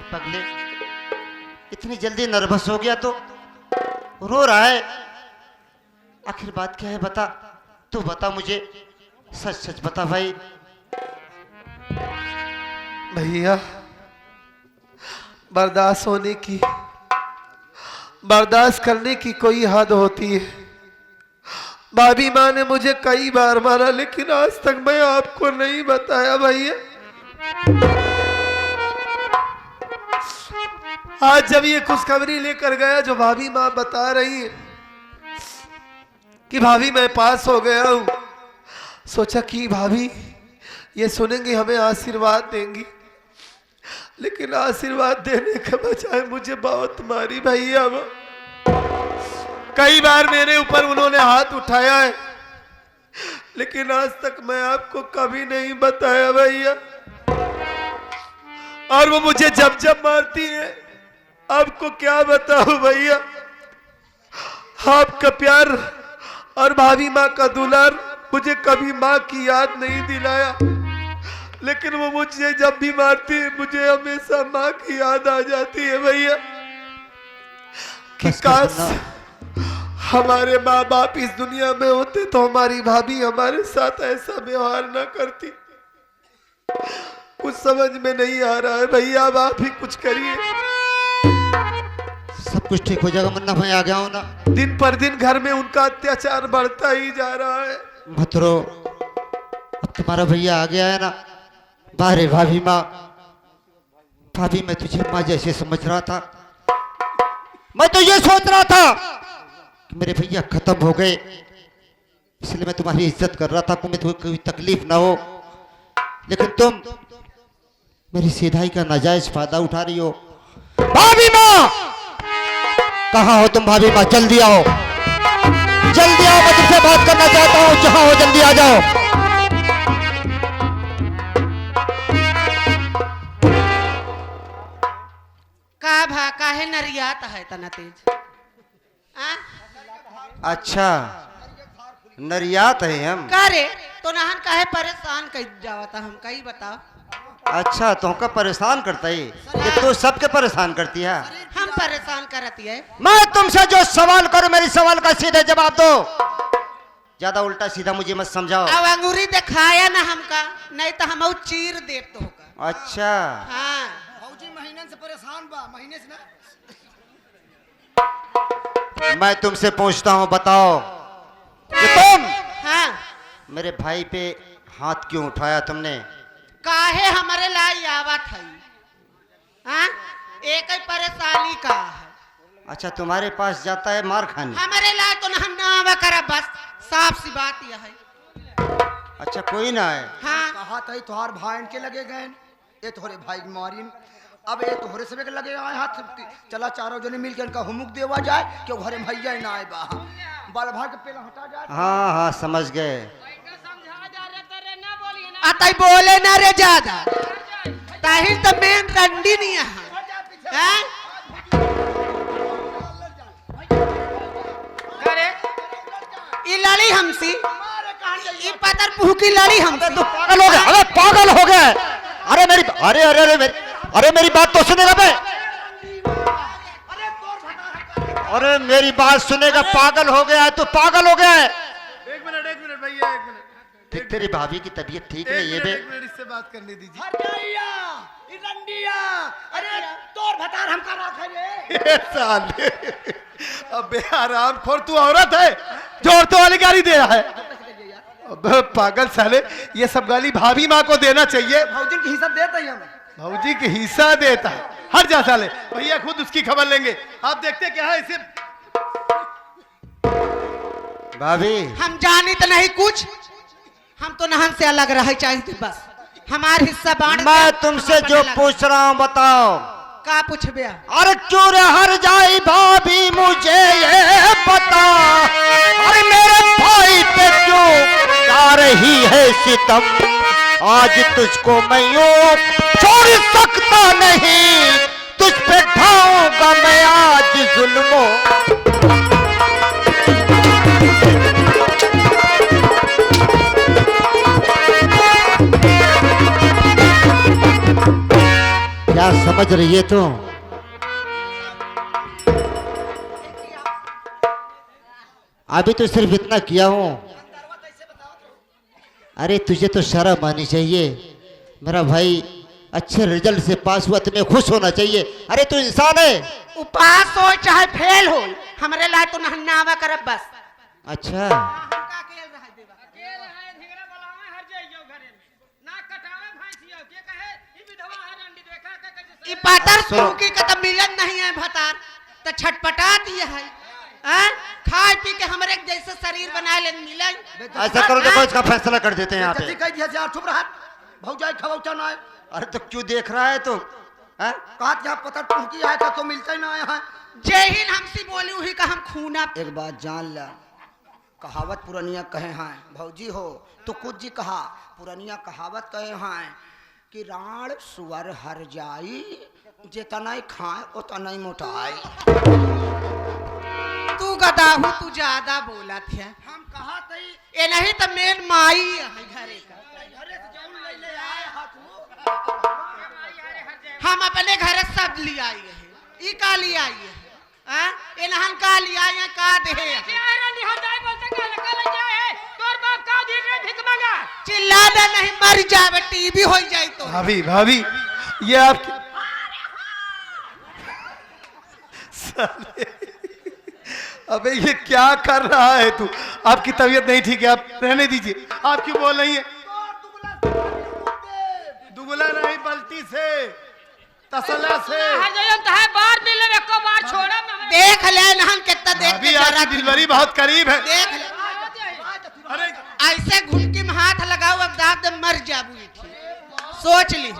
पगले, इतनी जल्दी नर्वस हो गया तो रो रहा है। आखिर बात क्या है, बता। तू बता मुझे, सच सच बता भाई। भैया, बर्दाश्त करने की कोई हद होती है। भाभी माँ ने मुझे कई बार मारा, लेकिन आज तक मैं आपको नहीं बताया भैया। आज जब ये खुशखबरी लेकर गया जो भाभी माँ बता रही है कि भाभी मैं पास हो गया हूं, सोचा कि भाभी ये सुनेंगी, हमें आशीर्वाद देंगी, लेकिन आशीर्वाद देने के बजाय मुझे बहुत मारी भैया। वो कई बार मेरे ऊपर उन्होंने हाथ उठाया है, लेकिन आज तक मैं आपको कभी नहीं बताया भैया। और वो मुझे जब जब मारती है, आपको क्या बताऊं भैया। आपका प्यार और भाभी माँ का दुलार मुझे कभी माँ की याद नहीं दिलाया, लेकिन वो मुझे जब भी मारती है मुझे हमेशा माँ की याद आ जाती है भैया। कि काश हमारे माँ बाप इस दुनिया में होते तो हमारी भाभी हमारे साथ ऐसा व्यवहार ना करती। कुछ समझ में नहीं आ रहा है भैया, अब आप ही कुछ करिए। सब कुछ ठीक हो जाएगा, मुन्ना मैं आ गया हूं ना। दिन पर दिन घर में उनका अत्याचार बढ़ता ही जा रहा है। मत रो, अब तुम्हारा भैया आ गया है ना। बारे भाभी माँ, भाभी मैं तुझे माँ जैसे समझ रहा था। मैं तो ये सोच रहा था कि मेरे भैया खत्म हो गए, इसलिए मैं तुम्हारी इज्जत कर रहा था कि तुम्हें कोई तकलीफ ना हो। लेकिन तुम मेरी सीधाई का नाजायज फायदा उठा रही हो। भाभी माँ, कहाँ हो तुम? भाभी माँ जल्दी आओ, जल्दी आओ, मैं तुमसे बात करना चाहता हूँ। जहाँ हो जल्दी आ जाओ। का है नरियात है तना तेज। अच्छा, नरियात है हम। का रे तो नहन काहे परेशान कर जावता, हम कहीं बताओ। अच्छा, तुमका परेशान करता है ये तो सबके परेशान करती है। हम परेशान करती है। मैं तुमसे जो सवाल करूं, मेरी सवाल का सीधे जवाब दो। ज्यादा उल्टा सीधा मुझे मत समझाओ। अब अंगूरी दिखाया ना हमका, नहीं तो हम चीर दे तो होगा। अच्छा, हाँ भौजी महीने से परेशान बा, महीने से ना। मैं तुमसे पूछता हूं, बताओ कि तुम हाँ मेरे भाई पे हाथ क्यों उठाया तुमने? काहे हमारे लाई आवत है। हाँ एक ही परेशानी का है। अच्छा, तुम्हारे पास जाता है मार खाने? हमारे लाई तो ना करा, बस साफ सी बात यह है। अच्छा, कोई ना है। हाँ कहा था तुहार भाई के लगे गए, ये तोहरे भाई की मारिन। अब ये तोहरे सबे के लगे आए हाथ। चला चारों जने मिलकर इनका हुमुक देवा जाए कि घरे भैया ना आए बा। बाल भाग के पहले हटा जाए। हाँ हाँ, समझ गए। अतई बोले ना रे ज्यादा, ताहिर तो मेन रंडी नहीं है। हैं? अरे ये लड़ी हमसी, ये पतर पुह की लड़ी हमसे। तू पागल हो गया? अरे पागल हो गया? अरे मेरी, अरे अरे अरे अरे मेरी बात तो सुनेगा बे। अरे मेरी बात सुनेगा। पागल हो गया है तू, पागल हो गया है। एक मिनट भैया, एक मिनट। तेरी भाभी की तबीयत ठीक नहीं है बे। एक मिनट इससे बात करने दीजिए। अरे तोर भतार हमका रखा रे। ये साले, अबे आराम खोर, तू औरत है जो औरतों वाली गाली दे रहा है? अबे पागल साले, ये सब गाली भाभी माँ को देना चाहिए। भौजी की हिस्सा देता ही हम। भौजी के हिस्सा देता है? हट जा साले, भैया खुद उसकी खबर लेंगे। आप देखते क्या है इसे। भाभी, हम जानी तो नहीं कुछ, हम तो नहन से अलग रहे चाहिए। बस हमार हिस्सा बांट। मैं तुमसे जो पूछ रहा हूँ बताओ। का पूछबे? अरे क्यों रे हर जाई भाभी, मुझे ये बता। अरे मेरे भाई पे क्यों आ रही है सितम? आज तुझको मैं यूं छोड़ सकता नहीं, तुझ पे ढाऊंगा मैं आज जुल्मों। क्या समझ रही है तू? अभी तो सिर्फ इतना किया हूं। अरे तुझे तो शर्म आनी चाहिए। मेरा भाई अच्छे रिजल्ट से पास हुआ, तुम्हें खुश होना चाहिए। अरे तू इंसान है। उ पास हो चाहे फेल हो, हमरे लाए तो नहनावा करब बस। अच्छा ई पातर सूखी के तो मिलन नहीं है भतार, तो छटपटा दिए है। हैं? खाए पी के हमरे जैसे शरीर बना ले मिलन। ऐसा करो, देखो इसका फैसला कर देते हैं यहाँ पे। कह दिया यार चुप रहा, भौजाई खवौचा ना है। अरे तो क्यों देख रहा है तू? हैं? कहा यहाँ पता टूकी आया था तो मिलता ही ना आया है। जय हिंद हमसी बोली हुई का हम खूना। एक बात जान ला, कहावत पुरानिया कहे हैं भौजी हो तो कुछ जी कहा, पुरानिया कहावत कहे हैं कि राण सुअर हर जाई, जितना ही खाए उतना ही मोटाई। तू गदाहू, तू ज्यादा बोला थे। हम कहा थी ए नहीं तो मेन माई है घरे का। हम अपने घर सब ले आई है। ई का ले आई है? हां इनहन का ले आई है का दे है? चिल्लाना नहीं, मर जावे, टीबी हो जाए तो। भाभी भाभी ये आपकी साले, अबे ये क्या कर रहा है तू? आपकी तबीयत नहीं ठीक है, आप रहने दीजिए। आप क्यों बोल रही है? दुगला नहीं, बल्टी से, तसला से। देख ले नहन कितना देख अभी आपकी डिलीवरी बहुत करीब है। देख ले, अरे ऐसे घुटकी में हाथ लगाओ, अब दांत मर जाबू। सोच ली।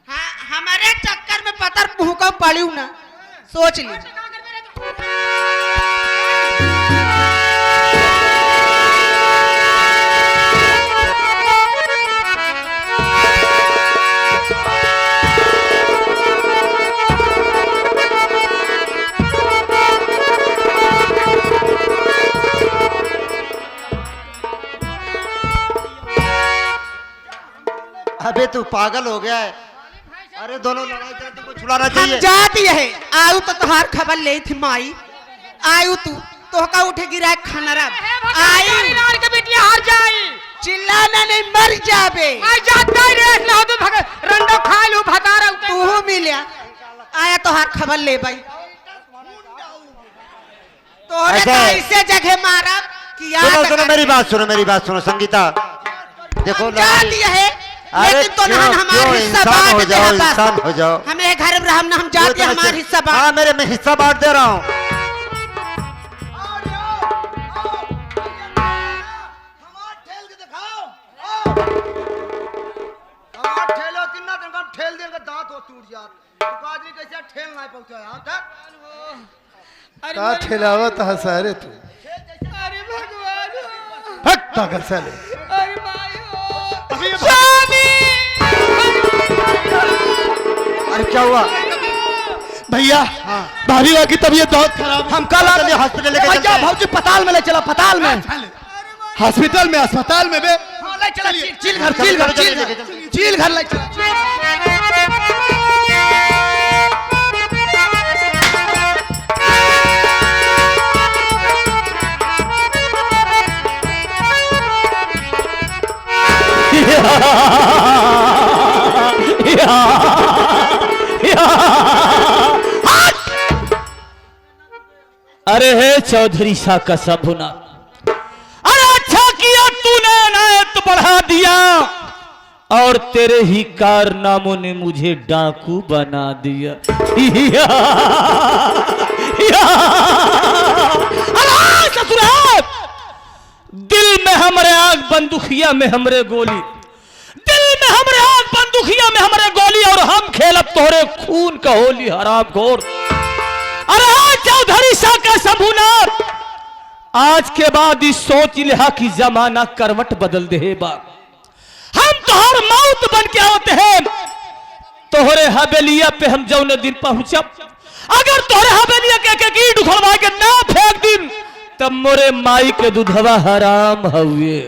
हाँ हमारे चक्कर में पतर भूखा पड़ी ना, सोच ली। अबे तू पागल हो गया है। अरे दोनों लड़ाई करते को छुड़ाना हम चाहिए। जाती है आयु तो तुम्हार खबर ले थी माई। आयु तू तो का उठे गिरा खनरा आयु के बेटिया हार जाई, चिल्लाना नहीं मर जाबे। मैं जाता ही रे ना तो भग रंडो खा लू भतारा तू मिलिया। आया तो हार खबर ले भाई, तोरे कैसे जगह मारा किया। सुनो सुनो मेरी बात सुनो, मेरी बात सुनो संगीता। देखो जाती है लेकिन तो ना हमारा हिस्सा इंसान हो बांट जाओ, दे बस। इंसान हो जाओ। हमें घर में हम ना हम जाते हैं, हमारा हिस्सा बांट। हाँ मेरे मैं हिस्सा बांट दे रहा हूँ। ठेल देगा दांत हो टूट जात। तो आदमी कैसे ठेल ना पहुंचा यहां तक। का ठेलावत हंसारे तू। अरे भगवान, हट पागल साले। अरे मायो स्वामी! अरे क्या हुआ भैया? भाभी की तबीयत बहुत खराब है। हम कल चलिए हॉस्पिटल लेके चलते हैं। भाजी पताल में ले चला, पताल में। हॉस्पिटल में, अस्पताल में बे। हाँ, ले चला चील घर, चील घर, चील घर, चील घर ले चला। अरे हे चौधरी शाह का सबुना, अरे अच्छा किया तूने इनायत बढ़ा दिया और तेरे ही कारनामों ने मुझे डाकू बना दिया। अरे ससुराल, दिल में हमरे आग बंदूकिया में हमरे गोली, दिल में हमरे आग बंदूकिया में हमरे गोली, और हम खेलब तोरे खून का होली हराम घोर। अरे चौधरी शाह का सबूनार, आज के बाद इस सोच लिहा कि जमाना करवट बदल दे बा। हम तोहर मौत बन के आते हैं, तोहरे हवेलिया पे हम जौन दिन पहुंचब, अगर तोहरे हवेलिया के ईट उखड़वा के ना फेंक दिन, तब मोरे माई के दूधवा हराम हुए।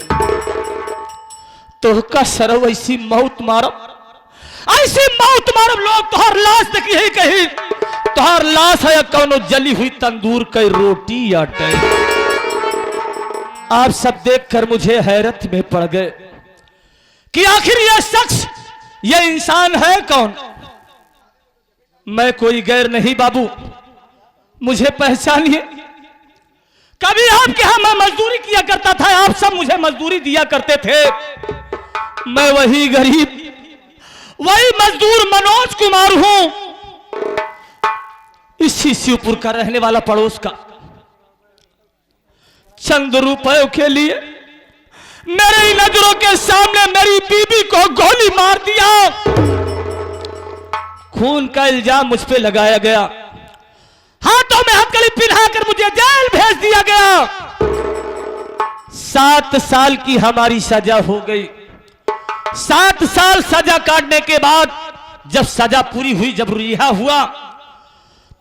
तोहका सरव ऐसी मौत मारब, ऐसी मौत मारब लोग तोहर लाश देखी है कहीं तोहर लाश है कौनो जली हुई तंदूर की रोटी या आप सब देखकर मुझे हैरत में पड़ गए कि आखिर यह शख्स यह इंसान है कौन। मैं कोई गैर नहीं बाबू, मुझे पहचानिए। कभी आपके यहां मैं मजदूरी किया करता था, आप सब मुझे मजदूरी दिया करते थे। मैं वही गरीब वही मजदूर मनोज कुमार हूं, इसी शिवपुर का रहने वाला, पड़ोस का। चंद रुपयों के लिए मेरी नजरों के सामने मेरी बीबी को गोली मार दिया। खून का इल्जाम मुझ पे लगाया गया, हाथों में हथकड़ी पिन्हाकर मुझे जेल भेज दिया गया। 7 साल की हमारी सजा हो गई। 7 साल सजा काटने के बाद जब सजा पूरी हुई, जब रिहा हुआ,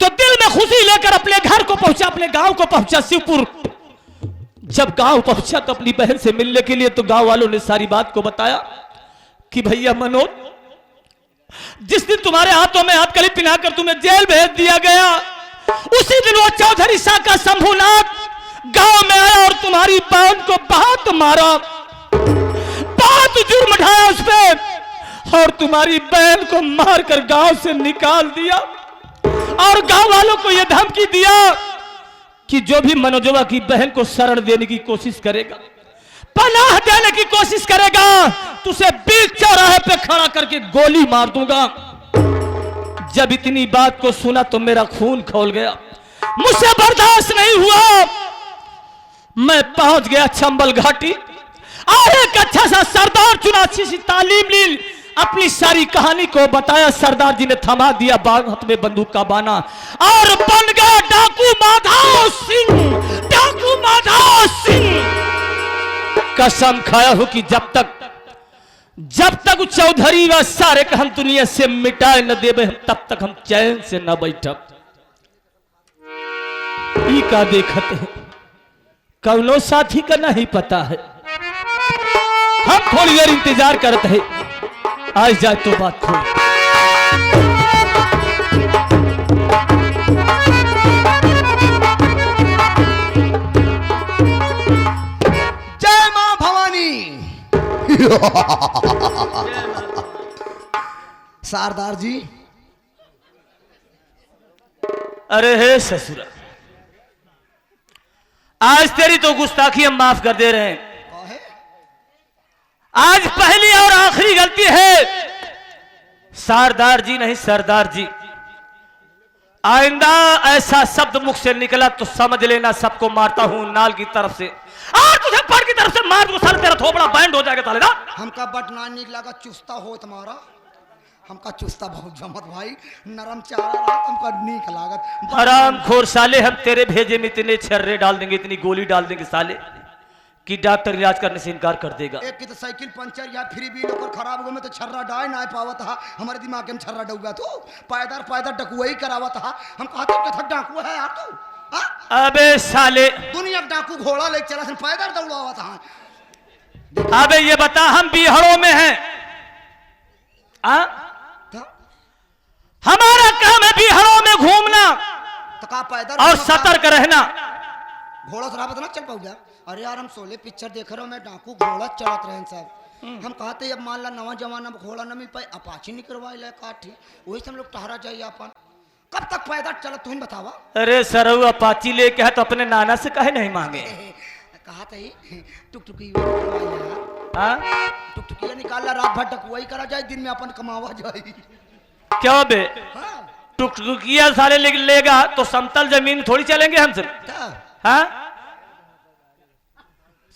तो दिल में खुशी लेकर अपने घर को पहुंचा, अपने गांव को पहुंचा शिवपुर। जब गांव पहुंचा तो अपनी बहन से मिलने के लिए, तो गांव वालों ने सारी बात को बताया कि भैया मनोज, जिस दिन तुम्हारे हाथों में हथकड़ी पिन्हाकर तुम्हें जेल भेज दिया गया, उसी दिन वो चौधरी शाह का शंभुनाथ गांव में आया और तुम्हारी बहन को बहुत मारा, बहुत जुर्म ढाया उस पे, और तुम्हारी बहन को मारकर गांव से निकाल दिया। और गांव वालों को यह धमकी दिया कि जो भी मनोजवा की बहन को शरण देने की कोशिश करेगा, पनाह देने की कोशिश करेगा, तो उसे बीच चौराहे पे खड़ा करके गोली मार दूंगा। जब इतनी बात को सुना तो मेरा खून खौल गया, मुझसे बर्दाश्त नहीं हुआ। मैं पहुंच गया चंबल घाटी और एक अच्छा सा सरदार चुना, अच्छी सी तालीम ली, अपनी सारी कहानी को बताया। सरदार जी ने थमा दिया हाथ में बंदूक का बाना और बन गया डाकू माधव सिंह। डाकू माधव सिंह कसम खाया हूं कि जब तक चौधरी व सारे का हम दुनिया से मिटाए न देवे, तब तक हम चैन से न बैठब। ई का देखत है कौनो साथी का नहीं पता है। हम थोड़ी देर इंतजार करते हैं, आज जाए तो बात खोल। जय मां भवानी। सरदार जी, अरे हे ससुरा, आज तेरी तो गुस्ताखी हम माफ कर दे रहे हैं। आज पहली और आखिरी गलती है। सरदार जी नहीं, सरदार जी। आइंदा ऐसा शब्द मुख से निकला तो समझ लेना सबको मारता हूं नाल की तरफ से, और तुझे पड़ की तरफ से मार दूं, सर तेरा थोबड़ा बैंड हो जाएगा तालेदा। हमका बट ना निकला का चुस्ता हो तुम्हारा, हमका चुस्ता बहुत जमत भाई, नरम चारा रात हमका नीक लागत। हराम खोर साले, हम तेरे भेजे में इतने छर्रे डाल देंगे, इतनी गोली डाल देंगे साले कि डॉक्टर इलाज करने से इनकार कर देगा। एक की तो साइकिल पंचर या फ्री भी लोकर खराब हो में तो छर्रा डाय ना पावत हा, हमारे दिमाग में छर्रा डूबा तो पायदार डकुआई करावत हा। हम कहते कथक डाकू है यार तू, हाँ? अबे साले, दुनिया डाकू घोड़ा ले चला सन पायदार दौड़ावत हा। अबे ये बता, हम बिहारों में हैं, हमारा काम है बिहारों में घूमना तो का पायदार और सतर्क रहना। घोड़ा से रावत ना चल पाऊंगा। अरे यार हम सोले पिक्चर देख रहे हो, मैं डाकू घोड़ा चलत रहे साहब। हम कहते अब मान ला नवा जमाना में घोड़ा न मिल पाए, अपाची नहीं करवाए ले काठी, वही से हम लोग टहरा जाइए अपन। कब तक पैदल चलत तुम बतावा। अरे सरऊ अपाची लेके है तो अपने नाना से कहे नहीं मांगे। कहा था टुकटुकी हाँ? टुकटुकिया निकाल ला, रात भर डकुआई करा जाए, दिन में अपन कमावा जाए। क्यों बे? हाँ? टुकटुकिया साले लेगा तो समतल जमीन थोड़ी चलेंगे हमसे। हाँ?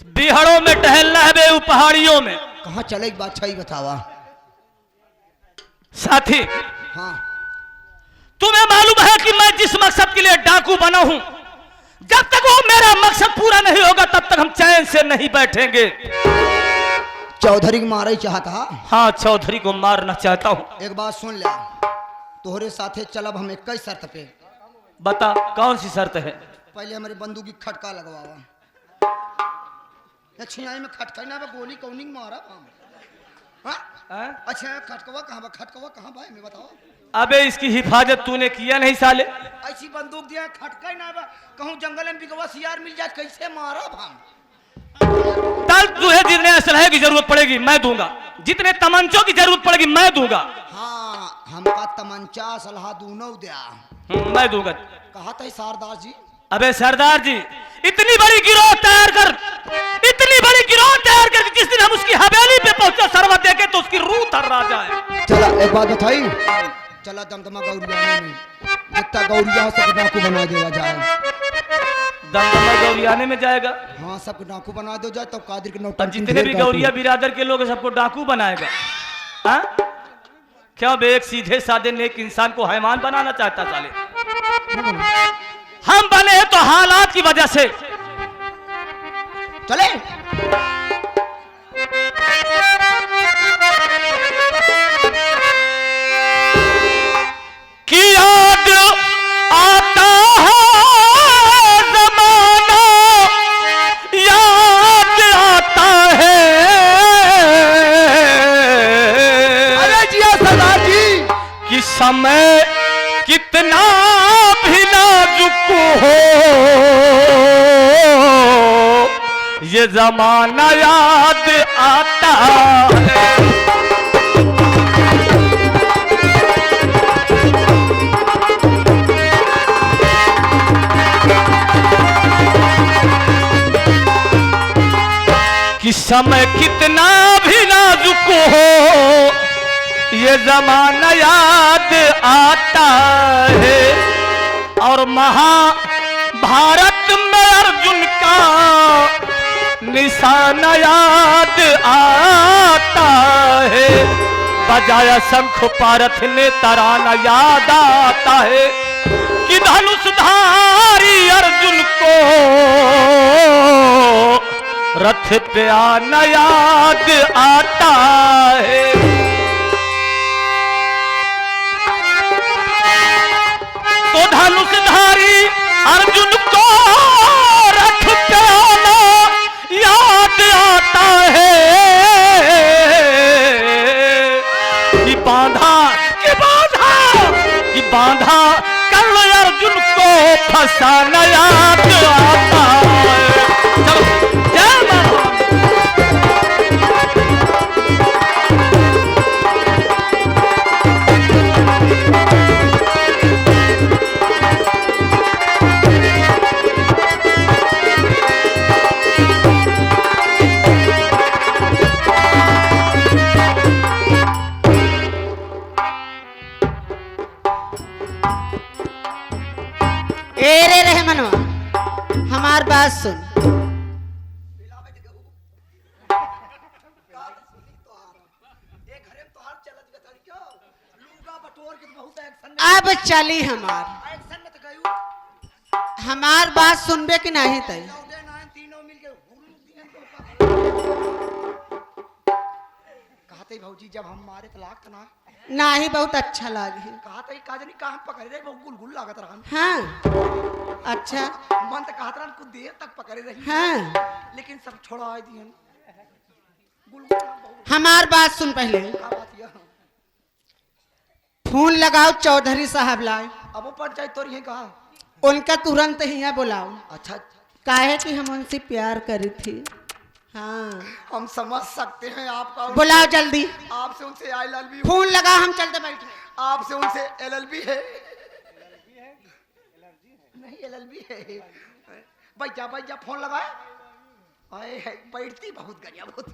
बिहारों में टहलना है बे, पहाड़ियों में कहाँ चले एक बात सही बतावा साथी। हाँ, तुम्हें मालूम है कि मैं जिस मकसद के लिए डाकू बना हूं, जब तक वो मेरा मकसद पूरा नहीं होगा तब तक हम चैन से नहीं बैठेंगे। चौधरी को मारा ही चाहता। हाँ, चौधरी को मारना चाहता हूं। एक बात सुन ले, तोहरे साथे चलब हम 21 शर्त पे। बता कौन सी शर्त है? पहले हमारी बंदूक की खटका लगवावा, छियाई में खटका ना गोली कौनी मारा हम। हाँ? हाँ? अच्छा खटकवा कहाँ बा? खटकवा कहाँ भाई मैं बताओ। अबे इसकी हिफाजत तूने किया नहीं साले। ऐसी बंदूक दिया खटका ही ना बा, कहूँ जंगल में बिगवा सियार मिल जाए कैसे मारब हम। तल तुझे जितने असलहे की जरूरत पड़ेगी मैं दूंगा, जितने तमंचों की जरूरत पड़ेगी मैं दूंगा। हाँ हमका तमंचा सलाह दूनो दिया। मैं दूंगा। कहा था सरदार जी। अबे सरदार जी इतनी बड़ी गिरोह तैयार कर, इतनी बड़ी गिरोह तैयार कर, जिस दिन हम उसकी हवेली पे पहुंचे सरवत देके तो उसकी रूह थर्रा जाए। चला एक बात बताई, चला दमदमा गौरियाने में जितना गौरिया हो सब डाकू बना देगा जाए। दमदमा गौरियाने में जाएगा? हाँ सबको डाकू बना दो जाए तब कादिर के और नौटंकी जितने भी गौरिया बिरादर के लोग हैं, सबको डाकू बनाएगा। हाँ क्या बे एक सीधे साधे नेक इंसान को हैवान बनाना चाहता साले? हम बने हैं तो हालात की वजह से। चले कि याद आता है जमाना, याद आता है। अरे जिया सरदार जी कि समय कितना भी नाजुक हो, ये जमाना याद आता है। कि समय कितना भी नाजुक हो, ये जमाना याद आता है। और महाभारत में अर्जुन का निशाना याद आता है। बजाया शंख पारथ ने तराना याद आता है। कि धनुषधारी अर्जुन को रथ पे आना याद आता है। तो धनुषधारी अर्जुन को रथ पे आना याद आता है। कि बांधा कल अर्जुन को फंसाना याद आता है। चलो जय माता। ए रे रहमनवा हमार बात सुन। अब चली हमार बात सुनबे कि नहीं तय? कहते भौजी जब हम मारे तलाक ना नहीं बहुत अच्छा लागे। कहा था काजनी कहाँ पकड़े रहे वो गुलगुल लागत रहा। हाँ अच्छा मन तो कहत रहा कुछ देर तक पकड़े रही। हाँ लेकिन सब छोड़ा दिए। हमार बात सुन पहले। फोन लगाओ चौधरी साहब लाए। अब वो पंचायत तो ये कहा उनका तुरंत ही बुलाओ। अच्छा काहे कि हम उनसे प्यार करी थी। हाँ हम समझ सकते हैं आपका। बुलाओ जल्दी। आपसे उनसे आई LLB फोन लगा हम चलते बैठे। आपसे उनसे LLB है नहीं LLB है। भाई जा फोन लगाए। अरे बैठती बहुत गरिया बहुत।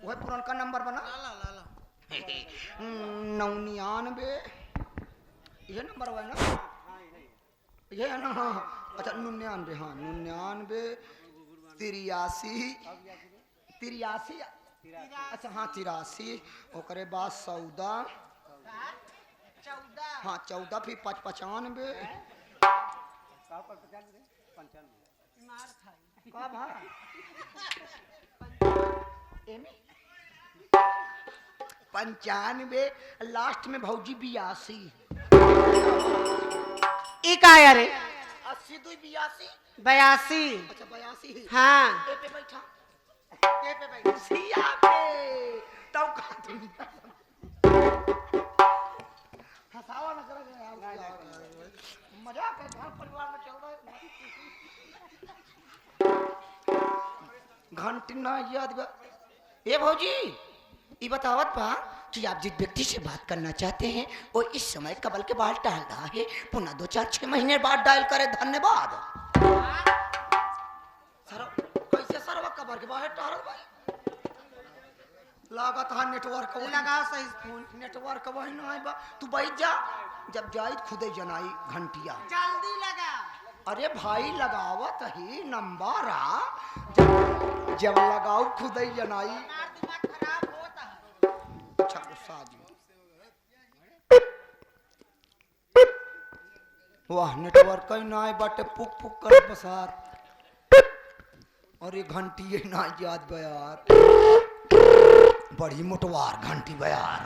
वह पुराना नंबर बना 99 ये नंबर हुआ है ना? ये है ना? हाँ अच्छा 99 हाँ 99 83 अच्छा हाँ 83 ओकरे बाद 14 हाँ 14 फिर 95 95 लास्ट में भौजी 82 ई का है रे 80 2 82 82 अच्छा 82 हाँ ए पे बैठा ए पे बैठा सिया पे तब का हसावा न कर मजाक है घर परिवार में चल रहा है घंटी ना याद बा ए भौजी ये बतावत बा कि आप जिस व्यक्ति से बात करना चाहते हैं वो इस समय कबल के बाहर डाल रहा है पुनः 2 4 6 महीने बाद डायल करे धन्यवाद सर कैसे सर कबर के बाहर डाल भाई लागत है नेटवर्क लगाओ सही फोन नेटवर्क वही ना है बा तू बैठ जा जब जाई खुदे जनाई घंटिया जल्दी लगा अरे भाई लगावत ही नंबर आ जब लगाओ खुद ही जनाई दिमाग खराब होता है अच्छा गुस्सा जी वाह नेटवर्क ही ना बाटे पुक पुक कर बसार और ये घंटी ये ना याद बयार बड़ी मोटवार घंटी बयार